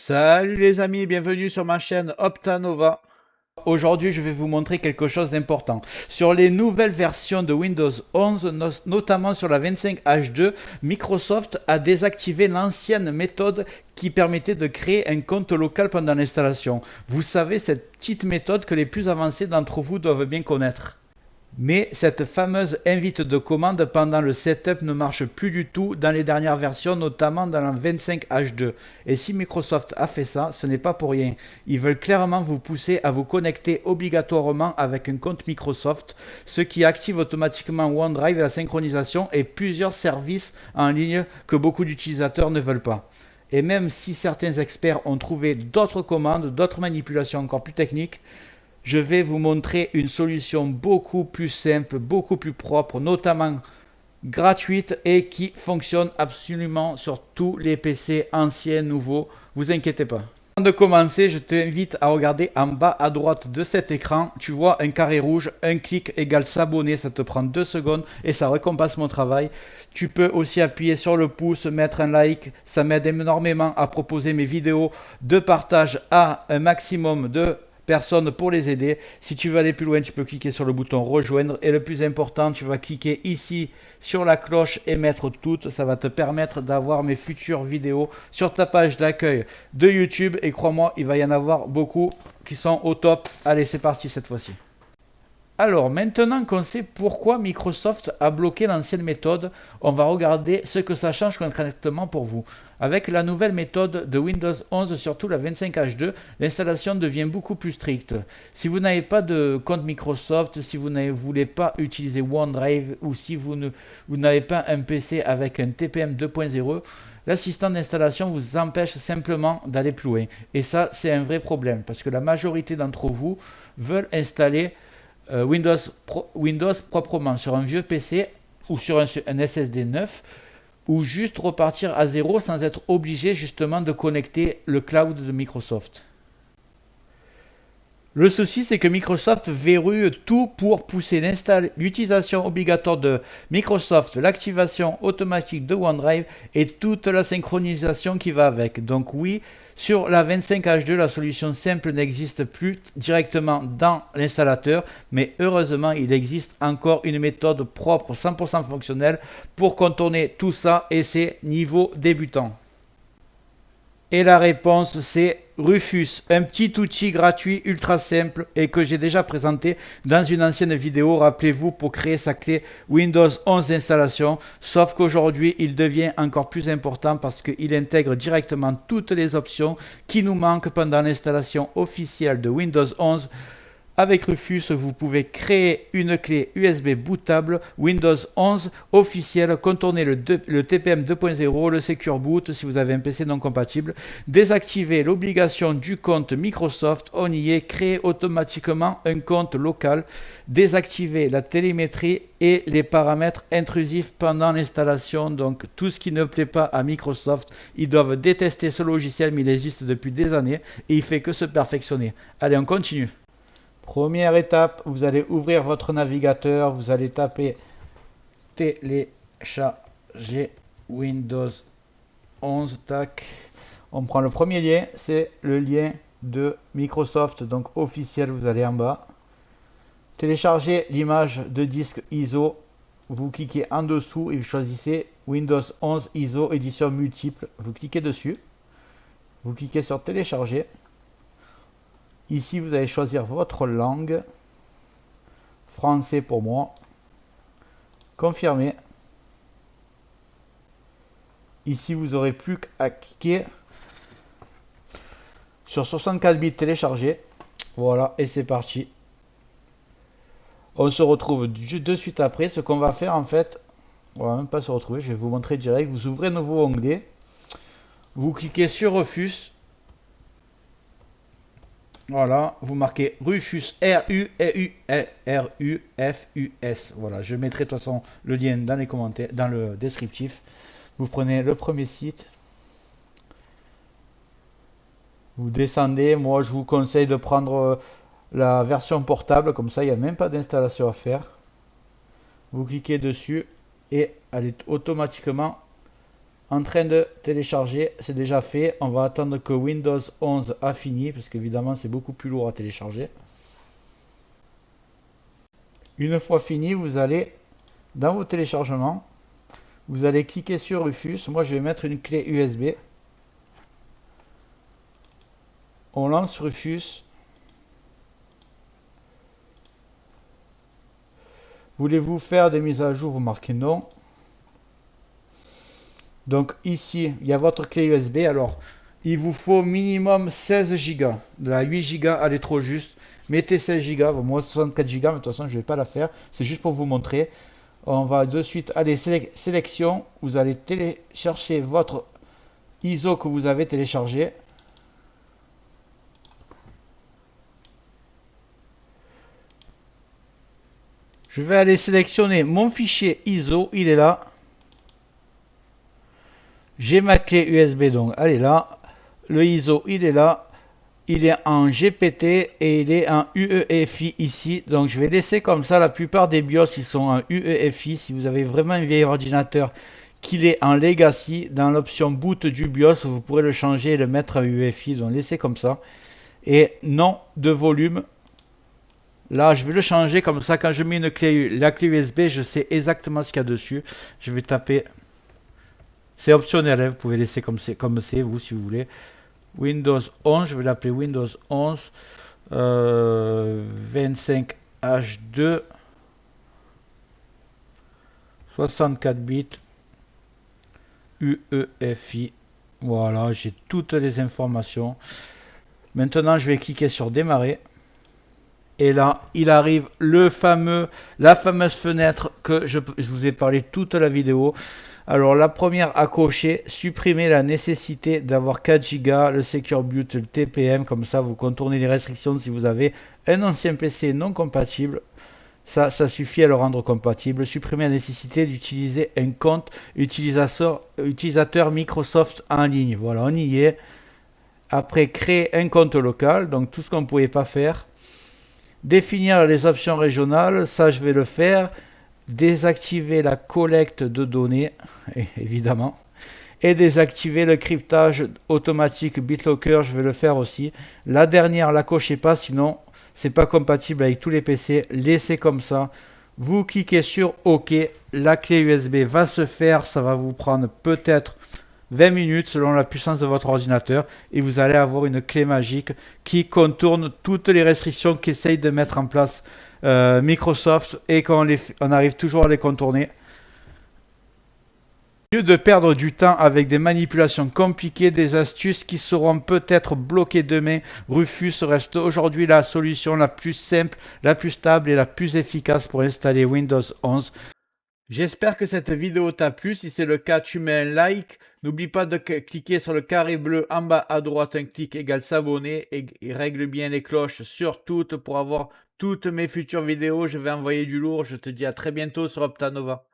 Salut les amis, bienvenue sur ma chaîne Optanova. Aujourd'hui, je vais vous montrer quelque chose d'important. Sur les nouvelles versions de Windows 11, notamment sur la 25H2, Microsoft a désactivé l'ancienne méthode qui permettait de créer un compte local pendant l'installation. Vous savez, cette petite méthode que les plus avancés d'entre vous doivent bien connaître. Mais cette fameuse invite de commande pendant le setup ne marche plus du tout dans les dernières versions, notamment dans la 25H2. Et si Microsoft a fait ça, ce n'est pas pour rien. Ils veulent clairement vous pousser à vous connecter obligatoirement avec un compte Microsoft, ce qui active automatiquement OneDrive et la synchronisation et plusieurs services en ligne que beaucoup d'utilisateurs ne veulent pas. Et même si certains experts ont trouvé d'autres commandes, d'autres manipulations encore plus techniques, je vais vous montrer une solution beaucoup plus simple, beaucoup plus propre, notamment gratuite et qui fonctionne absolument sur tous les PC anciens, nouveaux. Vous inquiétez pas. Avant de commencer, je t'invite à regarder en bas à droite de cet écran. Tu vois un carré rouge, un clic égale s'abonner. Ça te prend 2 secondes et ça récompense mon travail. Tu peux aussi appuyer sur le pouce, mettre un like. Ça m'aide énormément à proposer mes vidéos de partage à un maximum de personnes pour les aider. Si tu veux aller plus loin, tu peux cliquer sur le bouton rejoindre et le plus important, tu vas cliquer ici sur la cloche et mettre toutes. Ça va te permettre d'avoir mes futures vidéos sur ta page d'accueil de YouTube et crois-moi, il va y en avoir beaucoup qui sont au top. Allez, c'est parti cette fois-ci. Alors, maintenant qu'on sait pourquoi Microsoft a bloqué l'ancienne méthode, on va regarder ce que ça change concrètement pour vous. Avec la nouvelle méthode de Windows 11, surtout la 25H2, l'installation devient beaucoup plus stricte. Si vous n'avez pas de compte Microsoft, si vous ne voulez pas utiliser OneDrive ou si vous n'avez pas un PC avec un TPM 2.0, l'assistant d'installation vous empêche simplement d'aller plus loin. Et ça, c'est un vrai problème parce que la majorité d'entre vous veulent installer Windows proprement sur un vieux PC ou sur un SSD neuf ou juste repartir à zéro sans être obligé justement de connecter le cloud de Microsoft. Le souci, c'est que Microsoft verrouille tout pour pousser l'utilisation obligatoire de Microsoft, l'activation automatique de OneDrive et toute la synchronisation qui va avec. Donc oui, sur la 25H2, la solution simple n'existe plus directement dans l'installateur, mais heureusement, il existe encore une méthode propre, 100% fonctionnelle pour contourner tout ça et c'est niveau débutant. Et la réponse, c'est Rufus, un petit outil gratuit ultra simple et que j'ai déjà présenté dans une ancienne vidéo, rappelez-vous, pour créer sa clé Windows 11 d'installation, sauf qu'aujourd'hui, il devient encore plus important parce qu'il intègre directement toutes les options qui nous manquent pendant l'installation officielle de Windows 11. Avec Rufus, vous pouvez créer une clé USB bootable Windows 11 officielle, contourner le TPM 2.0, le Secure Boot si vous avez un PC non compatible, désactiver l'obligation du compte Microsoft, on y est, créer automatiquement un compte local, désactiver la télémétrie et les paramètres intrusifs pendant l'installation. Donc tout ce qui ne plaît pas à Microsoft, ils doivent détester ce logiciel, mais il existe depuis des années et il fait que se perfectionner. Allez, on continue. Première étape, vous allez ouvrir votre navigateur, vous allez taper télécharger Windows 11, tac. On prend le premier lien, c'est le lien de Microsoft, donc officiel, vous allez en bas. Télécharger l'image de disque ISO, vous cliquez en dessous et vous choisissez Windows 11 ISO édition multiple, vous cliquez dessus. Vous cliquez sur télécharger. Ici, vous allez choisir votre langue. Français pour moi. Confirmer. Ici, vous n'aurez plus qu'à cliquer sur 64 bits télécharger. Voilà, et c'est parti. On se retrouve de suite après. Ce qu'on va faire, en fait, on va même pas se retrouver. Je vais vous montrer direct. Vous ouvrez un nouveau onglet. Vous cliquez sur Rufus. Voilà, vous marquez Rufus, R-U-F-U-S. Voilà, je mettrai de toute façon le lien dans les commentaires, dans le descriptif. Vous prenez le premier site. Vous descendez. Moi, je vous conseille de prendre la version portable. Comme ça, il n'y a même pas d'installation à faire. Vous cliquez dessus et elle est automatiquement En train de télécharger, c'est déjà fait. On va attendre que Windows 11 a fini, parce qu'évidemment c'est beaucoup plus lourd à télécharger. Une fois fini, vous allez dans vos téléchargements, vous allez cliquer sur Rufus. Moi je vais mettre une clé USB. On lance Rufus. Voulez-vous faire des mises à jour? Vous marquez non. Donc ici, il y a votre clé USB. Alors, il vous faut minimum 16 Go. De la 8 Go, elle est trop juste. Mettez 16 Go. Bon, moi, 64 Go, mais de toute façon, je ne vais pas la faire. C'est juste pour vous montrer. On va de suite aller sélection. Vous allez télécharger votre ISO que vous avez téléchargé. Je vais aller sélectionner mon fichier ISO. Il est là. J'ai ma clé USB, donc elle est là. Le ISO, il est là. Il est en GPT et il est en UEFI ici. Donc je vais laisser comme ça. La plupart des BIOS, ils sont en UEFI. Si vous avez vraiment un vieil ordinateur qu'il est en Legacy, dans l'option boot du BIOS, vous pourrez le changer et le mettre en UEFI. Donc laissez comme ça. Et non de volume. Là, je vais le changer comme ça. Quand je mets la clé USB, je sais exactement ce qu'il y a dessus. Je vais taper... C'est optionnel, hein, vous pouvez laisser comme c'est, vous, si vous voulez. Windows 11, je vais l'appeler Windows 11 25H2 64 bits UEFI. Voilà, j'ai toutes les informations. Maintenant, je vais cliquer sur démarrer. Et là, il arrive la fameuse fenêtre que je vous ai parlé toute la vidéo. Alors la première à cocher, supprimer la nécessité d'avoir 4 Go, le Secure Boot, le TPM, comme ça vous contournez les restrictions si vous avez un ancien PC non compatible. Ça suffit à le rendre compatible. Supprimer la nécessité d'utiliser un compte utilisateur Microsoft en ligne. Voilà, on y est. Après, créer un compte local, donc tout ce qu'on ne pouvait pas faire. Définir les options régionales, ça je vais le faire. Désactiver la collecte de données, évidemment, et désactiver le cryptage automatique BitLocker, je vais le faire aussi. La dernière, la cochez pas, sinon c'est pas compatible avec tous les PC. Laissez comme ça. Vous cliquez sur OK, la clé USB va se faire, ça va vous prendre peut-être 20 minutes selon la puissance de votre ordinateur et vous allez avoir une clé magique qui contourne toutes les restrictions qu'essaye de mettre en place Microsoft et qu'on arrive toujours à les contourner. Au lieu de perdre du temps avec des manipulations compliquées, des astuces qui seront peut-être bloquées demain, Rufus reste aujourd'hui la solution la plus simple, la plus stable et la plus efficace pour installer Windows 11. J'espère que cette vidéo t'a plu. Si c'est le cas, tu mets un like. N'oublie pas de cliquer sur le carré bleu en bas à droite. Un clic égale s'abonner et règle bien les cloches sur toutes pour avoir toutes mes futures vidéos. Je vais envoyer du lourd. Je te dis à très bientôt sur Optanova.